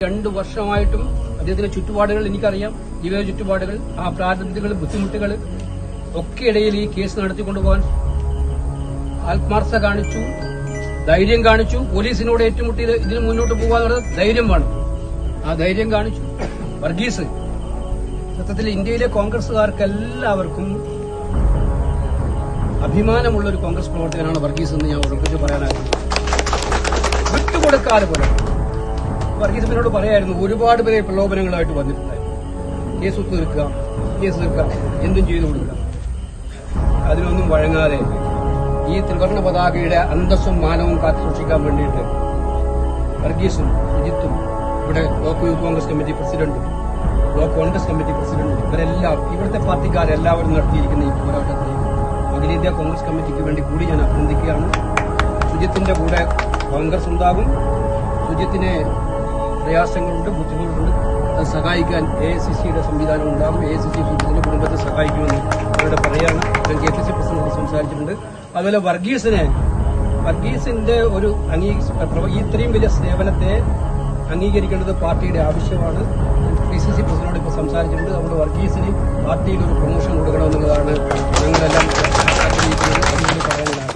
2 വർഷമായിട്ടും അദ്ദേഹത്തിന്റെ ചുറ്റുപാടുകൾ എനിക്കറിയാം. ജീവിത ചുറ്റുപാടുകൾ, ആ പ്രാരബ്ധങ്ങൾ, ബുദ്ധിമുട്ടുകൾ ഒക്കെ ഇടയിൽ ഈ കേസ് നടത്തിക്കൊണ്ടുപോകാൻ ആത്മാർത്ഥത കാണിച്ചു, ധൈര്യം കാണിച്ചു. പോലീസിനോട് ഏറ്റുമുട്ടി ഇതിന് മുന്നോട്ട് പോകാനുള്ള ധൈര്യം വേണം. ആ ധൈര്യം കാണിച്ചു. വർഗീസ് സത്യത്തിൽ ഇന്ത്യയിലെ കോൺഗ്രസുകാർക്ക് എല്ലാവർക്കും അഭിമാനമുള്ള ഒരു കോൺഗ്രസ് പ്രവർത്തകനാണ് വർഗീസ് എന്ന് ഞാൻ ഉറപ്പിച്ച് പറയാനായിരുന്നു. വിട്ടുകൊടുക്കാതെ പോലെ വർഗീസിനോട് പറയായിരുന്നു. ഒരുപാട് പേരെ പ്രലോഭനങ്ങളായിട്ട് വന്നിട്ടുണ്ടായിരുന്നു. കേസ് തീർക്കുക, എന്തും ചെയ്തു കൊടുക്കുക. അതിനൊന്നും വഴങ്ങാതെ ഈ ത്രിവർണ്ണ പതാകയുടെ അന്തസ്സും മാനവും കാത്തുസൂക്ഷിക്കാൻ വേണ്ടിയിട്ട് വർഗീസും സുജിത്തും ഇവിടെ ബ്ലോക്ക് യൂത്ത് കോൺഗ്രസ് കമ്മിറ്റി പ്രസിഡന്റും ബ്ലോക്ക് കോൺഗ്രസ് കമ്മിറ്റി പ്രസിഡന്റും ഇവരെല്ലാം ഇവിടുത്തെ പാർട്ടിക്കാരെല്ലാവരും നടത്തിയിരിക്കുന്ന ഈ പോരാട്ടത്തിൽ അഖിലേന്ത്യാ കോൺഗ്രസ് കമ്മിറ്റിക്ക് വേണ്ടി കൂടി ഞാൻ അഭിനന്ദിക്കുകയാണ്. സുജിത്തിന്റെ കൂടെ കോൺഗ്രസ് ഉണ്ടാകും. സുജിത്തിനെ പ്രയാസങ്ങളുണ്ട്, ബുദ്ധിമുട്ടുണ്ട്. അത് സഹായിക്കാൻ AICCയുടെ സംവിധാനം ഉണ്ടാകും. AICC സുജിത്തിന്റെ കുടുംബത്തെ സഹായിക്കുമെന്ന് അവരുടെ പറയാണ്. ഞാൻ KPC പ്രസിഡന്റ് സംസാരിച്ചിട്ടുണ്ട്. അതുപോലെ വർഗീസിന്റെ ഒരു ഇത്രയും വലിയ സേവനത്തെ അംഗീകരിക്കേണ്ടത് പാർട്ടിയുടെ ആവശ്യമാണ്. PCC പ്രസിഡന്റോട് ഇപ്പോൾ സംസാരിച്ചിട്ടുണ്ട്. നമ്മുടെ വർഗീസിന് പാർട്ടിയിൽ ഒരു പ്രൊമോഷൻ കൊടുക്കണമെന്നുള്ളതാണ് ഞങ്ങളെല്ലാം ആഗ്രഹിക്കുന്നത്. അതിന് പറയാനുള്ള